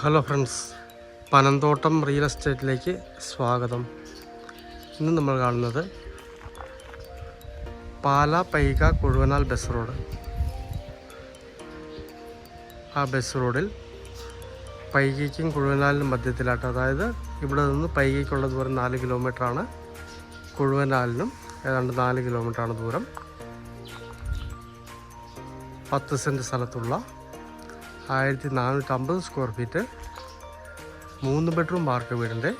Hello friends, Panamthottam real എസ്റ്റേറ്റിലേക്ക് സ്വാഗതം. ഇന്ന് നമ്മൾ കാണുന്നത് പാലാ പൈക കുഴുവനാൽ ബസ് റോഡ്. ആ ബസ് റോഡിൽ പൈകയ്ക്കും കുഴുവനാലിനും മധ്യത്തിലായിട്ട്, അതായത് ഇവിടെ നിന്ന് പൈകയ്ക്കുള്ള ദൂരം 4 കിലോമീറ്ററാണ്, കുഴുവനാലിനും ഏതാണ്ട് 4 കിലോമീറ്ററാണ് ദൂരം. 10 സെൻറ്റ് സ്ഥലത്തുള്ള 1450 സ്ക്വയർ ഫീറ്റ് 3 ബെഡ്റൂം വാർക്ക വീടിൻ്റെ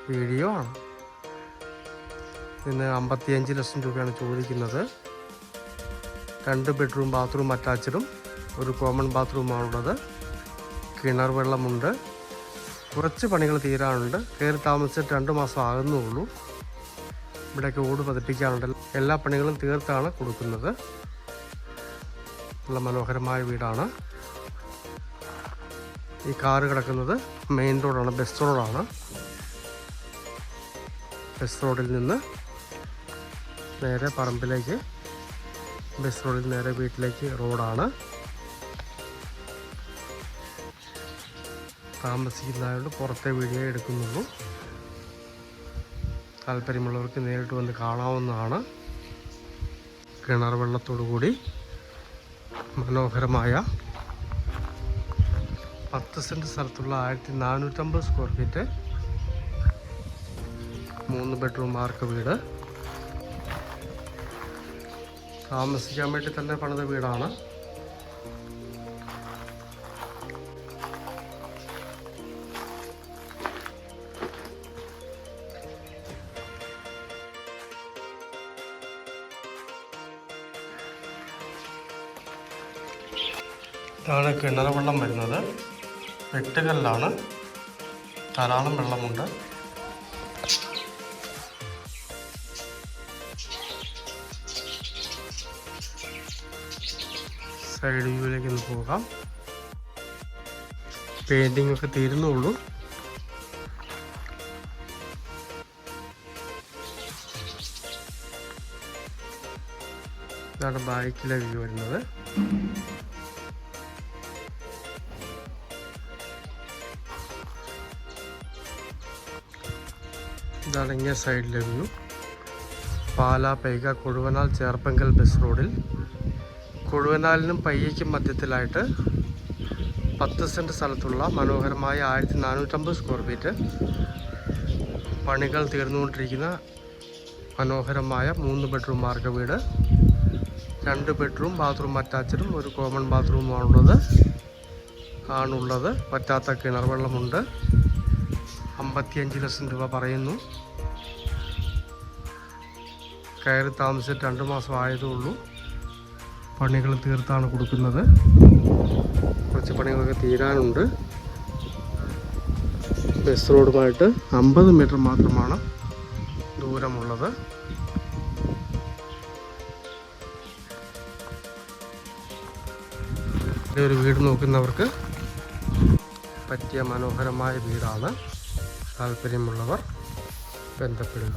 വീഡിയോ ആണ്. ഇതിന് 55 ലക്ഷം രൂപയാണ് ചോദിക്കുന്നത്. 2 ബെഡ്റൂം ബാത്റൂം അറ്റാച്ചഡും ഒരു കോമൺ ബാത്റൂമാണുള്ളത്. കിണർ വെള്ളമുണ്ട്. കുറച്ച് പണികൾ തീരാനുണ്ട്. കയറി താമസിച്ചിട്ട് 2 മാസം ആകുന്നുള്ളൂ. ഇവിടെയൊക്കെ ഓട് പതിപ്പിക്കാനുണ്ട്. എല്ലാ പണികളും തീർത്താണ് കൊടുക്കുന്നത്. നല്ല മനോഹരമായ വീടാണ്. ഈ കാറ് കിടക്കുന്നത് മെയിൻ റോഡാണ്, ബസ് റോഡാണ്. ബസ് റോഡിൽ നിന്ന് നേരെ പറമ്പിലേക്ക്, ബസ് റോഡിൽ നേരെ വീട്ടിലേക്ക് റോഡാണ്. താമസിക്കുന്നതായതുകൊണ്ട് പുറത്തെ വീഡിയോ എടുക്കുന്നുള്ളൂ. താല്പര്യമുള്ളവർക്ക് നേരിട്ട് വന്ന് കാണാവുന്നതാണ്. കിണർ വെള്ളത്തോടു കൂടി മനോഹരമായ 10 സെൻറ്റ് സ്ഥലത്തുള്ള 1450 സ്ക്വയർ ഫീറ്റ് 3 ബെഡ്റൂം വാർക്ക വീട്. താമസിക്കാൻ വേണ്ടി തന്നെ പണിത വീടാണ്. ഇതാണ് കിണർ വെള്ളം വരുന്നത്. വെട്ടുകല്ലാണ്. ധാരാളം വെള്ളമുണ്ട്. സൈഡ് വ്യൂവിലേക്ക് ഒന്ന് പോകാം. പെയിൻറ്റിംഗ് ഒക്കെ തീരുന്നുള്ളൂ. ഇതാണ് ബാക്കിലെ വ്യൂ വരുന്നത്. ഇതാണ് ഇങ്ങനെ സൈഡിലെ വ്യൂ. പാലാ പൈക കുഴുവനാൽ ചേർപ്പങ്കൽ ബസ് റോഡിൽ കുഴുവനാലിനും പയ്യയ്ക്കും മധ്യത്തിലായിട്ട് 10 സെൻറ്റ് സ്ഥലത്തുള്ള മനോഹരമായ 1450 സ്ക്വയർ ഫീറ്റ് പണികൾ തീർന്നുകൊണ്ടിരിക്കുന്ന മനോഹരമായ 3 ബെഡ്റൂം വാർക്ക വീട്. 2 ബെഡ്റൂം ബാത്റൂം അറ്റാച്ചഡും ഒരു കോമൺ ബാത്റൂമാണുള്ളത്. പറ്റാത്ത കിണർ വെള്ളമുണ്ട്. 55 ലക്ഷം രൂപ പറയുന്നു. കയറി താമസിച്ചിട്ട് 2 മാസം ആയതുള്ളൂ. പണികൾ തീർത്താണ് കൊടുക്കുന്നത്. കുറച്ച് പണികളൊക്കെ തീരാനുണ്ട്. ബസ് റോഡുമായിട്ട് 50 മീറ്റർ മാത്രമാണ് ദൂരമുള്ളത്. ഒരു വീട് നോക്കുന്നവർക്ക് പറ്റിയ മനോഹരമായ വീടാണ്. താല്പര്യമുള്ളവർ ബന്ധപ്പെടുക.